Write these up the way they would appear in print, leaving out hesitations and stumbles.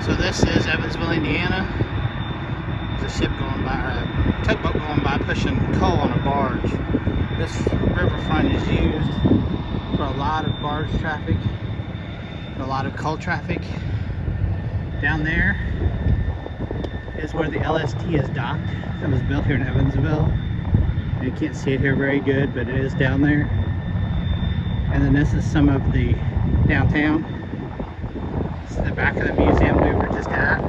So this is Evansville, Indiana. There's a ship going by, or a tugboat going by, pushing coal on a barge. This riverfront is used for a lot of barge traffic, a lot of coal traffic. Down there is where the LST is docked. It was built here in Evansville. You can't see it here very good, but it is down there. And then this is some of the downtown. This is the back of the museum we were just at.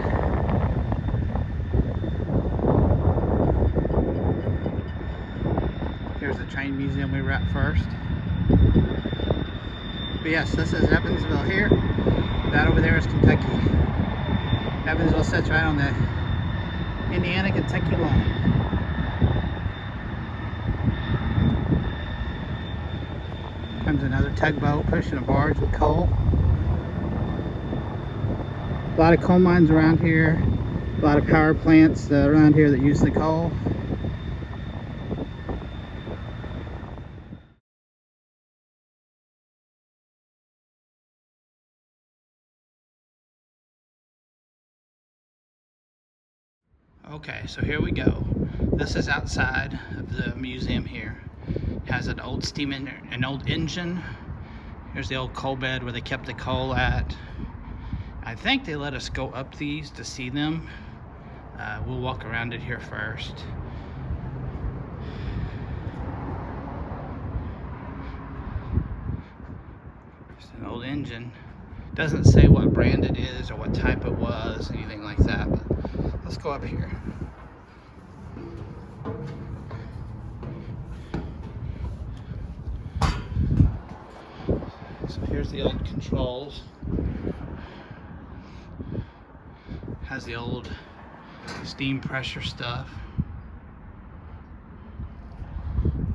Here's the train museum we were at first. But yes, this is Evansville here. That over there is Kentucky. Evansville sits right on the Indiana-Kentucky line. Comes another tugboat pushing a barge with coal. A lot of coal mines around here. A lot of power plants around here that use the coal. Okay, so here we go. This is outside of the museum here. It has an old an old engine. Here's the old coal bed where they kept the coal at. I think they let us go up these to see them. We'll walk around it here first. It's an old engine. Doesn't say what brand it is or what type it was, anything like that, but let's go up here. So here's the old controls. Has the old steam pressure stuff.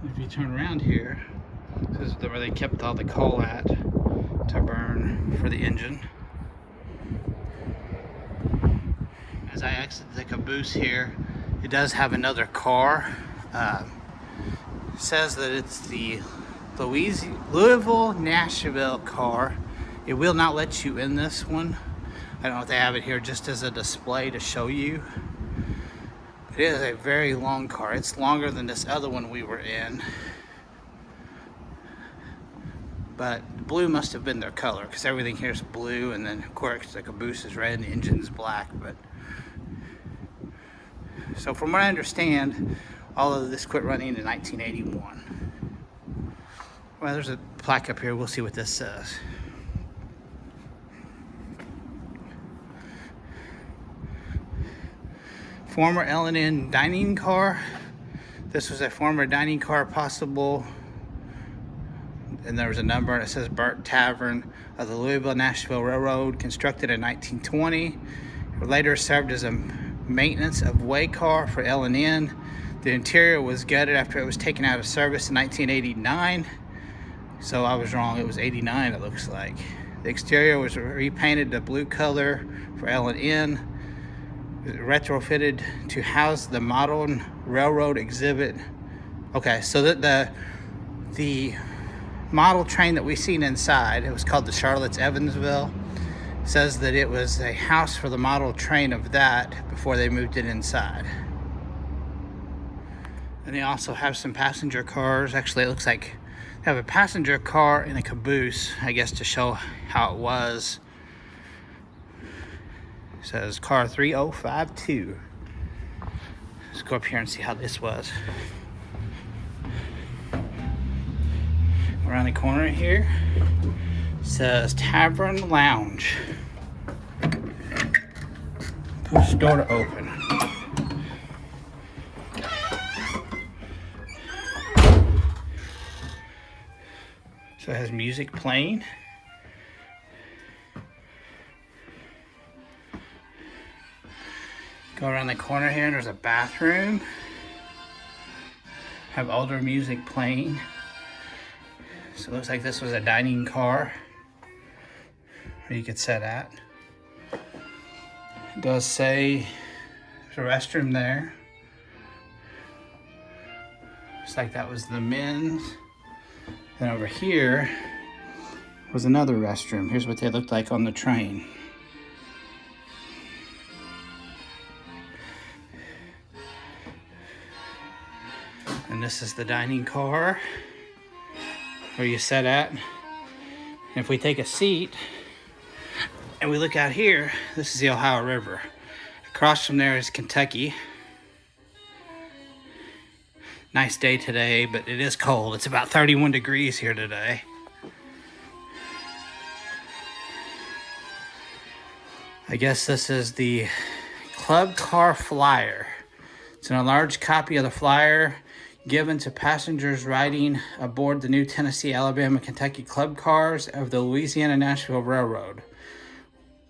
If you turn around here, this is where they kept all the coal at to burn for the engine. As I exit the caboose here, it does have another car. It says that it's the Louisville Nashville car. It will not let you in this one. I don't know if they have it here just as a display to show you. It is a very long car. It's longer than this other one we were in. But blue must have been their color because everything here is blue, and then of course the caboose is red and the engine is black. But so from what I understand, all of this quit running in 1981. Well, there's a plaque up here. We'll see what this says. Former L&N dining car. This was a former dining car, possible. And there was a number, and it says Burnt Tavern of the Louisville Nashville Railroad, constructed in 1920. It later served as a maintenance of way car for L&N. The interior was gutted after it was taken out of service in 1989. So I was wrong, it was 89 it looks like. The exterior was repainted to blue color for L&N. Retrofitted to house the modern railroad exhibit. Okay, so that the model train that we seen inside, it was called the Charlotte's Evansville, says that it was a house for the model train of that before they moved it inside. And they also have some passenger cars. Actually, it looks like they have a passenger car and a caboose, I guess, to show how it was. It says car 3052. Let's go up here and see how this was. Around the corner here, it says Tavern Lounge. Push door to open. So it has music playing. Go around the corner here and there's a bathroom. Have older music playing. So it looks like this was a dining car where you could sit at. It does say there's a restroom there. Looks like that was the men's. Then over here was another restroom. Here's what they looked like on the train. this is the dining car where you sit at. And if we take a seat and we look out here, this is the Ohio River. Across from there is Kentucky. Nice day today, but it is cold. It's about 31 degrees here today. I guess this is the Club Car Flyer. It's an enlarged copy of the flyer given to passengers riding aboard the new Tennessee, Alabama, Kentucky club cars of the Louisiana Nashville Railroad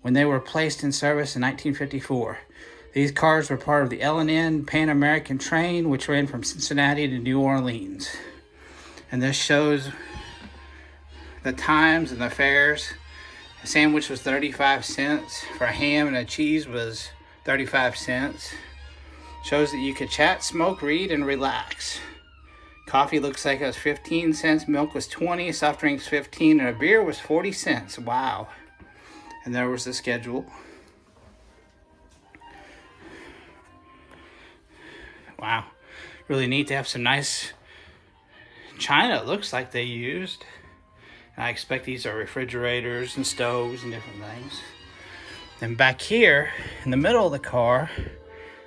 when they were placed in service in 1954. These cars were part of the L&N Pan American train, which ran from Cincinnati to New Orleans. And this shows the times and the fares. A sandwich was 35 cents. For a ham and a cheese was 35 cents. Shows that you could chat, smoke, read, and relax. Coffee looks like it was 15 cents. Milk was 20, soft drinks 15, and a beer was 40 cents. Wow. And there was the schedule. Wow, really neat. They have some nice china, it looks like they used. And I expect these are refrigerators and stoves and different things. Then back here in the middle of the car,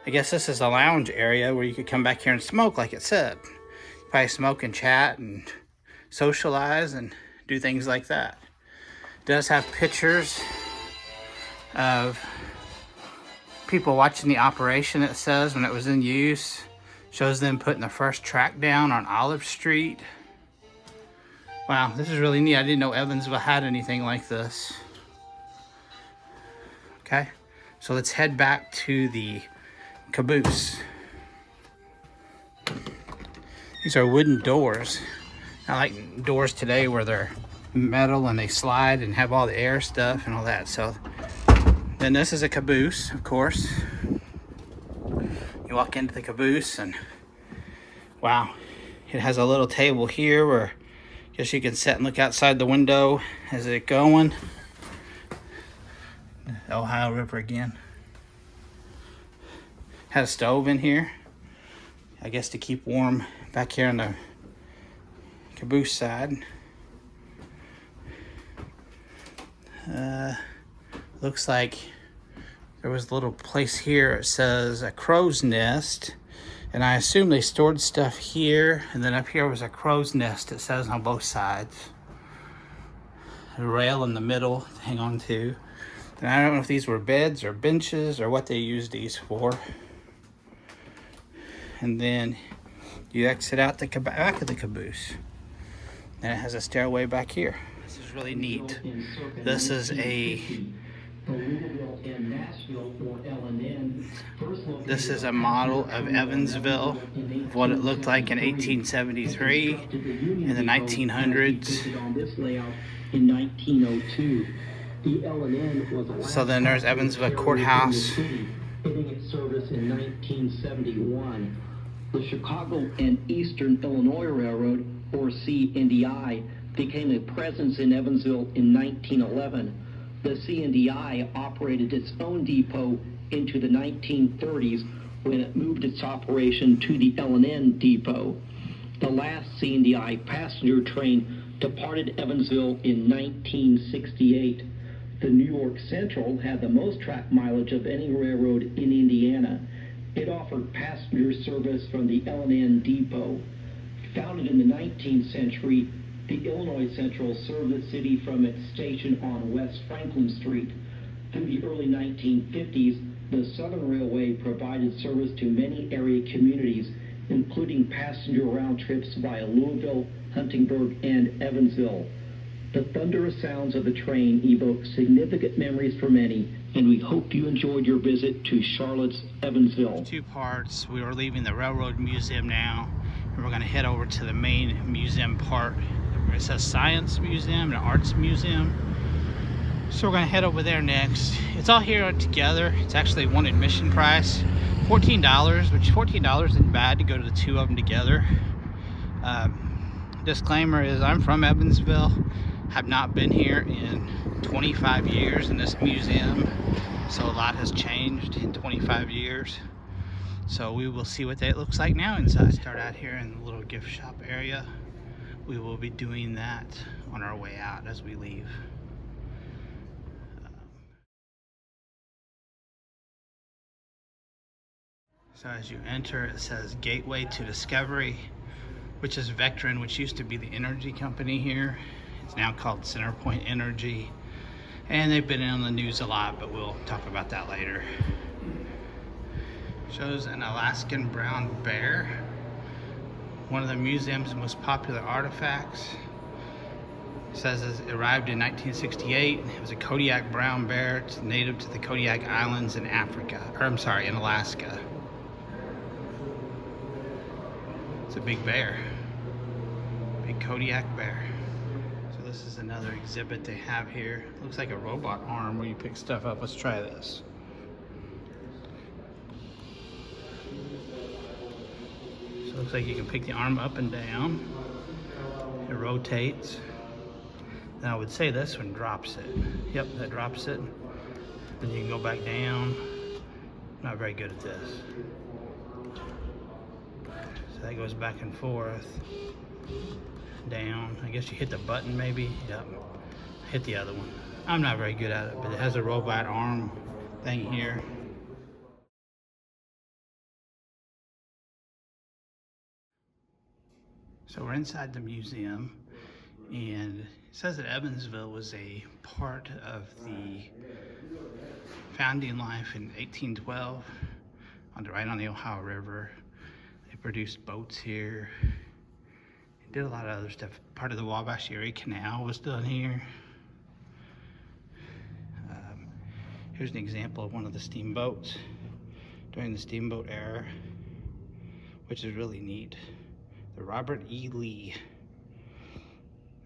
I guess this is a lounge area where you could come back here and smoke, like it said. Probably smoke and chat and socialize and do things like that. It does have pictures of people watching the operation, it says, when it was in use. Shows them putting the first track down on Olive Street. Wow, this is really neat. I didn't know Evansville had anything like this. Okay, so let's head back to the caboose. These are wooden doors. I like doors today where they're metal and they slide and have all the air stuff and all that. So then this is a caboose, of course. You walk into the caboose and wow, it has a little table here where I guess you can sit and look outside the window as it's going. The Ohio River again. Had a stove in here, I guess to keep warm back here on the caboose side. Looks like there was a little place here. It says a crow's nest, and I assume they stored stuff here, and then up here was a crow's nest, it says, on both sides. A rail in the middle to hang on to. And I don't know if these were beds or benches or what they used these for. And then you exit out the back of the caboose. And it has a stairway back here. This is really neat. This is a model of Evansville, of what it looked like in 1873, in the 1900s. In 1902, the L&N was so then there's Evansville Courthouse. Ending its service in 1971. The Chicago and Eastern Illinois Railroad, or CNDI, became a presence in Evansville in 1911. The CNDI operated its own depot into the 1930s when it moved its operation to the L&N depot. The last CNDI passenger train departed Evansville in 1968. The New York Central had the most track mileage of any railroad in Indiana. It offered passenger service from the L&N depot. Founded in the 19th century, the Illinois Central served the city from its station on West Franklin Street. Through the early 1950s, the Southern Railway provided service to many area communities, including passenger round trips via Louisville, Huntingburg, and Evansville. The thunderous sounds of the train evoke significant memories for many, and we hope you enjoyed your visit to Charlotte's Evansville. Two parts. We are leaving the Railroad Museum now, and we're going to head over to the main museum part. It says Science Museum and Arts Museum. So we're going to head over there next. It's all here together. It's actually one admission price, $14, which $14 isn't bad to go to the two of them together. Disclaimer is I'm from Evansville. Have not been here in 25 years in this museum, so a lot has changed in 25 years. So we will see what that looks like now inside. Start out here in the little gift shop area. We will be doing that on our way out as we leave. So as you enter, it says Gateway to Discovery, which is Vectren, which used to be the energy company here. It's now called Centerpoint Energy. And they've been on the news a lot, but we'll talk about that later. Shows an Alaskan brown bear, one of the museum's most popular artifacts. It says it arrived in 1968. It was a Kodiak brown bear. It's native to the Kodiak Islands in Africa, or I'm sorry, in Alaska. It's a big bear, big Kodiak bear. So this is another exhibit they have here. Looks like a robot arm where you pick stuff up. Let's try this. So it looks like you can pick the arm up and down. It rotates. Then I would say this one drops it. Yep, that drops it. Then you can go back down. Not very good at this. So that goes back and forth. Down. I guess you hit the button maybe. Yep. Hit the other one. I'm not very good at it, but it has a robot arm thing here. So we're inside the museum, and it says that Evansville was a part of the founding life in 1812, right on the Ohio River. They produced boats here. They did a lot of other stuff. Part of the Wabash Erie Canal was done here. Here's an example of one of the steamboats during the steamboat era, which is really neat. The Robert E. Lee.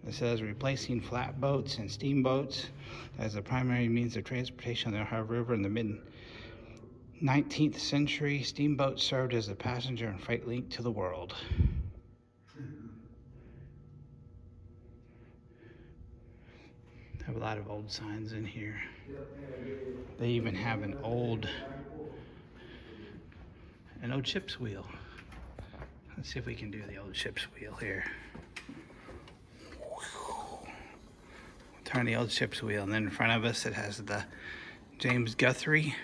It says replacing flatboats and steamboats as the primary means of transportation on the Ohio River in the mid-19th century. Steamboats served as a passenger and freight link to the world. Have a lot of old signs in here. They even have an old ship's wheel. Let's see if we can do the old ship's wheel here. Turn the old ship's wheel, and then in front of us it has the James Guthrie.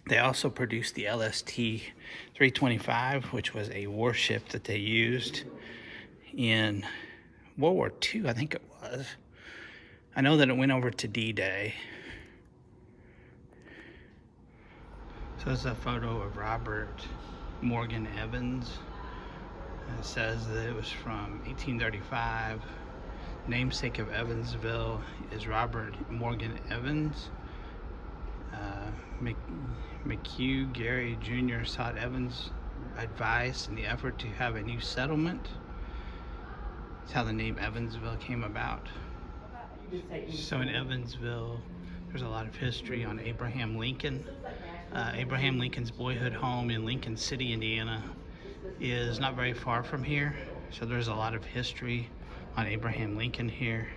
They also produced the LST 325, which was a warship that they used in World War II, I think it was. I know that it went over to D-Day. So it's a photo of Robert Morgan Evans. It says that it was from 1835. Namesake of Evansville is Robert Morgan Evans. McHugh Gary Jr. sought Evans' advice in the effort to have a new settlement. That's how the name Evansville came about. So in Evansville, there's a lot of history on Abraham Lincoln. Abraham Lincoln's boyhood home in Lincoln City, Indiana, is not very far from here. So there's a lot of history on Abraham Lincoln here.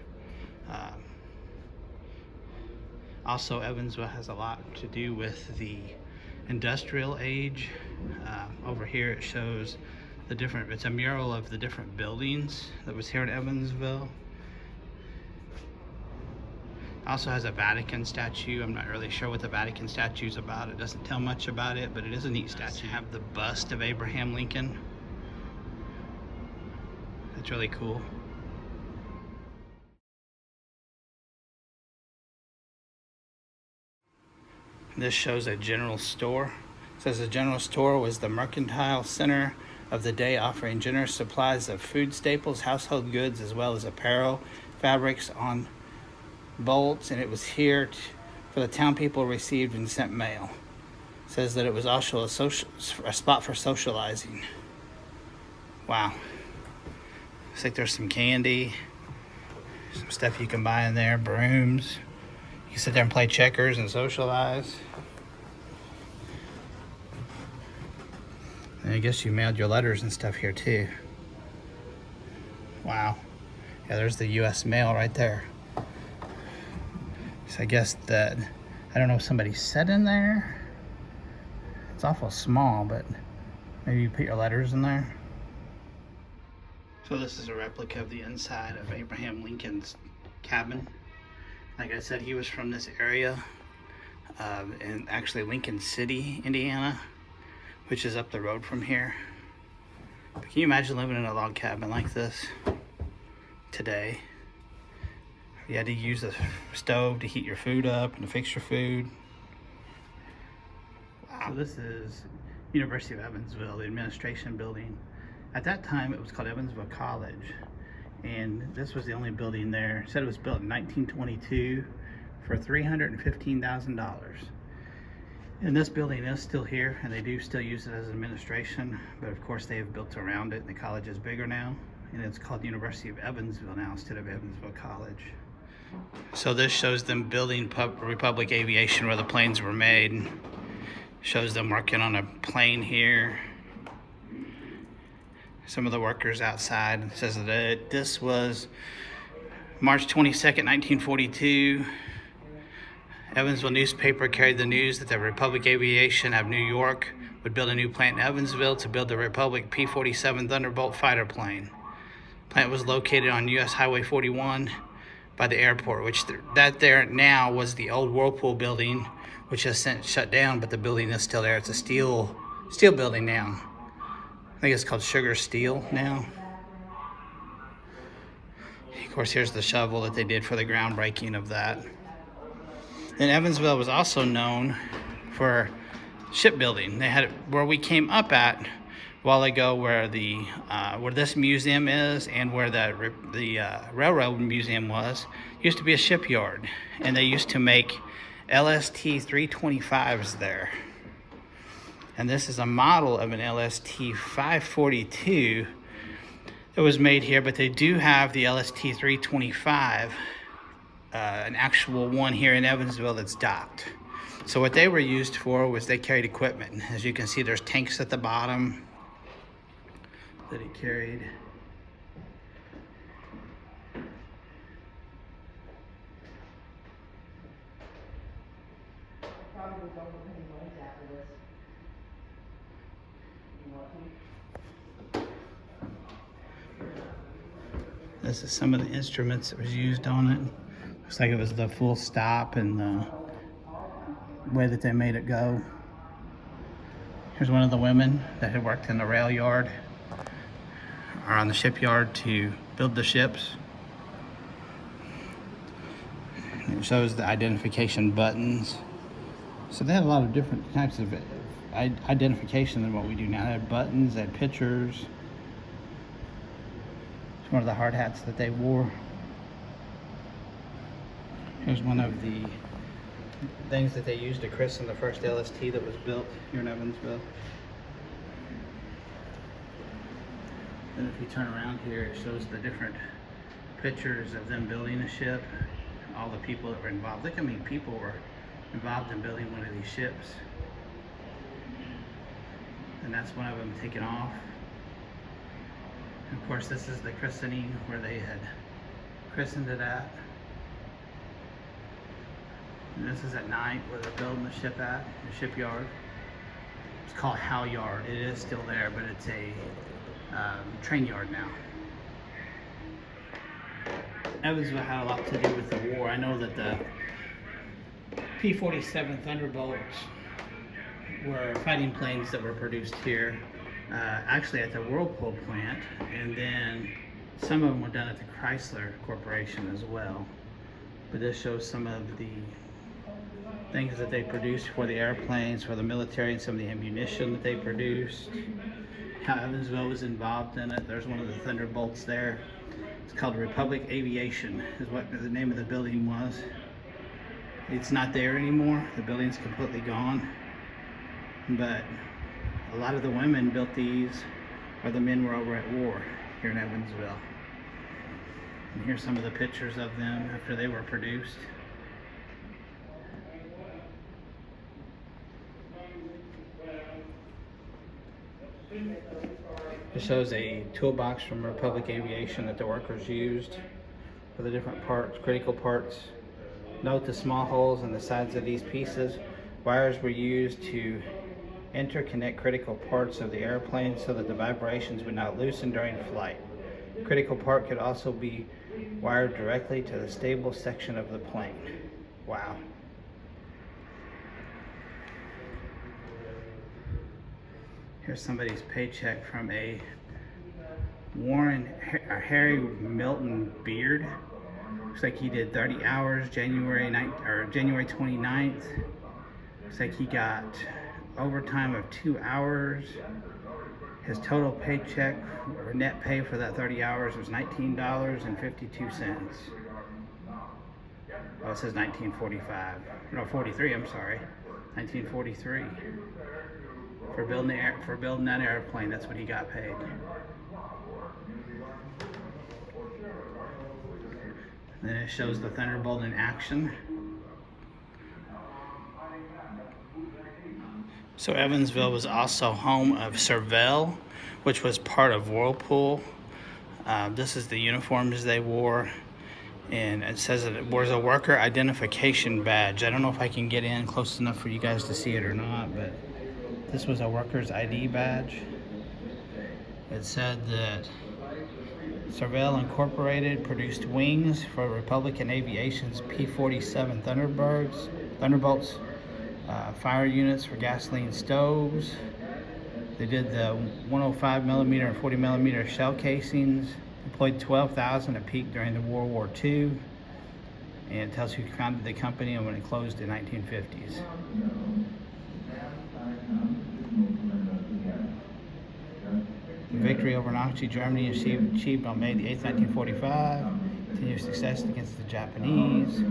Also, Evansville has a lot to do with the industrial age. Over here it shows it's a mural of the different buildings that was here in Evansville. Also has a Vatican statue. I'm not really sure what the Vatican statue is about. It doesn't tell much about it, but it is a neat statue. Have the bust of Abraham Lincoln. That's really cool. This shows a general store. It says the general store was the mercantile center of the day, offering generous supplies of food staples, household goods, as well as apparel, fabrics on bolts, and it was here for the town people received and sent mail. It says that it was also a spot for socializing. Wow. Looks like there's some candy, some stuff you can buy in there, brooms. You can sit there and play checkers and socialize. And I guess you mailed your letters and stuff here too. Wow. Yeah, there's the U.S. mail right there. So I guess that, I don't know if somebody sat in there awful small, but maybe you put your letters in there. So this is a replica of the inside of Abraham Lincoln's cabin. Like I said, he was from this area, in actually Lincoln City, Indiana, which is up the road from here. But can you imagine living in a log cabin like this today? You had to use the stove to heat your food up and to fix your food. Wow. So this is University of Evansville, the administration building. At that time, it was called Evansville College. And this was the only building there. It said it was built in 1922 for $315,000. And this building is still here, and they do still use it as administration, but of course they have built around it, and the college is bigger now, and it's called University of Evansville now instead of Evansville College. So this shows them building Republic Aviation where the planes were made. Shows them working on a plane here. Some of the workers outside. It says that this was March 22nd, 1942. Evansville newspaper carried the news that the Republic Aviation of New York would build a new plant in Evansville to build the Republic P-47 Thunderbolt fighter plane. The plant was located on U.S. Highway 41 by the airport, which that there now was the old Whirlpool building, which has since shut down, but the building is still there. It's a steel building now. I think it's called Sugar Steel now. Of course, here's the shovel that they did for the groundbreaking of that. And Evansville was also known for shipbuilding. They had where we came up at a while ago, where this museum is and where the railroad museum was, used to be a shipyard, and they used to make LST 325s there. And this is a model of an LST 542 that was made here, but they do have the LST 325, an actual one here in Evansville that's docked. So what they were used for was they carried equipment. As you can see, there's tanks at the bottom that it carried. Probably don't look any noise after this. You want to? This is some of the instruments that was used on it. Looks like it was the full stop and the way that they made it go. Here's one of the women that had worked in the rail yard or on the shipyard to build the ships. It shows the identification buttons. So they had a lot of different types of identification than what we do now. They had buttons, they had pictures. It's one of the hard hats that they wore. Here's one of the things that they used to christen the first LST that was built here in Evansville. Then if you turn around here, it shows the different pictures of them building a ship, all the people that were involved. Look how many people were involved in building one of these ships. And that's one of them taken off. And of course, this is the christening where they had christened it at. And this is at night where they're building the ship at, the shipyard. It's called Howe Yard. It is still there, but it's a train yard now. Evansville had a lot to do with the war. I know that the P-47 Thunderbolts were fighting planes that were produced here, actually at the Whirlpool plant, and then some of them were done at the Chrysler Corporation as well. But this shows some of the things that they produced for the airplanes, for the military, and some of the ammunition that they produced. How Evansville was involved in it. There's one of the Thunderbolts there. It's called Republic Aviation, is what the name of the building was. It's not there anymore. The building's completely gone. But a lot of the women built these, or the men were over at war here in Evansville. And here's some of the pictures of them after they were produced. It shows a toolbox from Republic Aviation that the workers used for the different parts, critical parts. Note the small holes in the sides of these pieces. Wires were used to interconnect critical parts of the airplane so that the vibrations would not loosen during flight. Critical part could also be wired directly to the stable section of the plane. Wow. Here's somebody's paycheck from a Harry Milton Beard. Looks like he did 30 hours January 29th. Looks like he got overtime of 2 hours. His total paycheck or net pay for that 30 hours was $19.52. Oh, it says 1945. No, 43. I'm sorry, 1943. For building that airplane, that's what he got paid. Then it shows the Thunderbolt in action. So Evansville was also home of Cervell, which was part of Whirlpool. This is the uniforms they wore, and it says that it was a worker identification badge. I don't know if I can get in close enough for you guys to see it or not, but this was a worker's ID badge. It said that Cervell Incorporated produced wings for Republican Aviation's P-47 Thunderbolts, fire units for gasoline stoves. They did the 105 millimeter and 40 millimeter shell casings. Employed 12,000 at peak during the World War II. And it tells who founded the company and when it closed in the 1950s. The victory over Nazi Germany achieved on May the 8th, 1945. Continued success against the Japanese.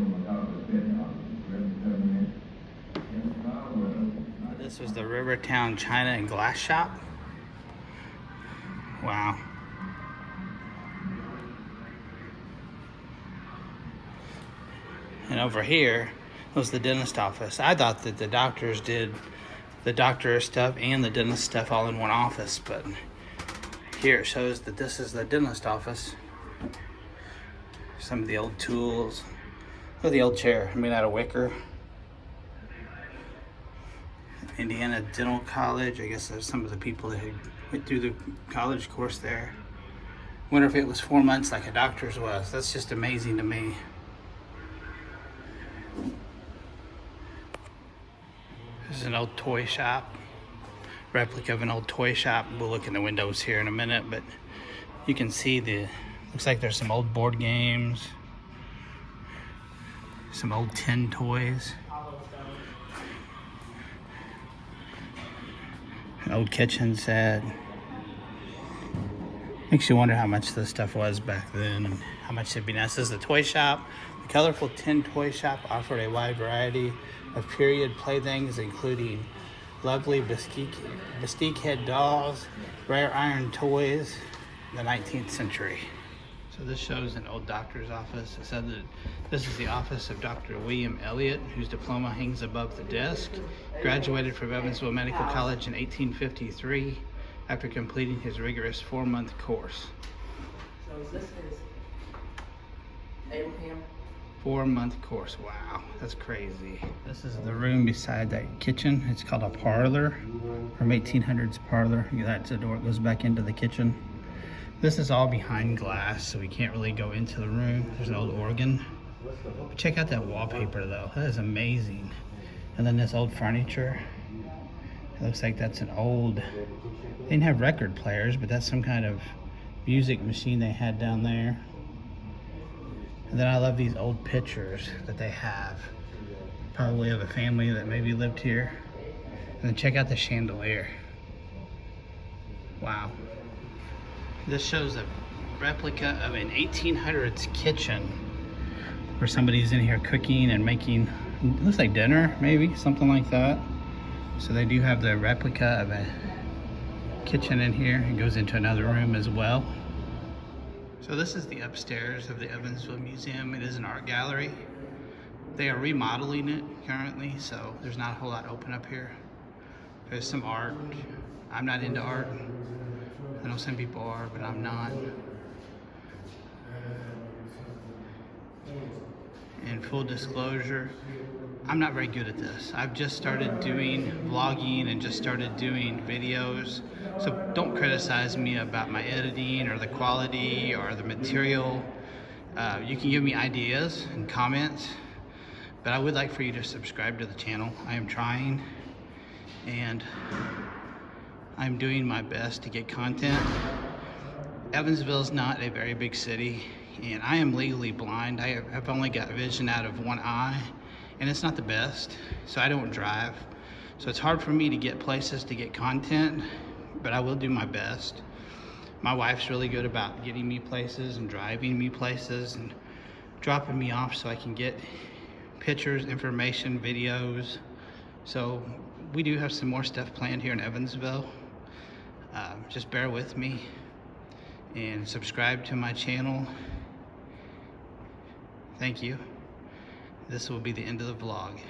This was the Rivertown China and Glass Shop. Wow. And over here was the dentist office. I thought that the doctors did the doctor stuff and the dentist stuff all in one office, but here it shows that this is the dentist office. Some of the old tools. Look at the old chair made out of wicker. Indiana Dental College. I guess there's some of the people that went through the college course there. Wonder if it was 4 months like a doctor's was. That's just amazing to me. This is an old toy shop. Replica of an old toy shop. We'll look in the windows here in a minute, but you can see looks like there's some old board games. Some old tin toys. An old kitchen set. Makes you wonder how much this stuff was back then and how much it'd be nice. This is the toy shop. The colorful tin toy shop offered a wide variety of period playthings, including lovely bestique head dolls, rare iron toys in the 19th century. So this shows an old doctor's office. It said that this is the office of Dr. William Elliott, whose diploma hangs above the desk. Graduated from Evansville Medical College in 1853 after completing his rigorous 4-month course. So is this his Abraham? 4-month course. Wow, that's crazy. This is the room beside that kitchen. It's called a parlor, from 1800s parlor. That's the door that goes back into the kitchen. This is all behind glass, so we can't really go into the room. There's an old organ. But check out that wallpaper though. That is amazing. And then this old furniture. It looks like that's an old, they didn't have record players, but that's some kind of music machine they had down there. And then I love these old pictures that they have, probably of a family that maybe lived here. And then check out the chandelier. Wow. This shows a replica of an 1800s kitchen where somebody's in here cooking and making, it looks like dinner, maybe, something like that. So they do have the replica of a kitchen in here. It goes into another room as well. So this is the upstairs of the Evansville Museum. It is an art gallery. They are remodeling it currently, so there's not a whole lot open up here. There's some art. I'm not into art. I know some people are, but I'm not. In full disclosure, I'm not very good at this. I've just started doing vlogging and just started doing videos. So don't criticize me about my editing or the quality or the material. You can give me ideas and comments, but I would like for you to subscribe to the channel. I am trying, and I'm doing my best to get content. Evansville is not a very big city, and I am legally blind. I've only got vision out of one eye, and it's not the best, so I don't drive. So it's hard for me to get places to get content, but I will do my best. My wife's really good about getting me places and driving me places and dropping me off so I can get pictures, information, videos. So we do have some more stuff planned here in Evansville. Just bear with me and subscribe to my channel. Thank you. This will be the end of the vlog.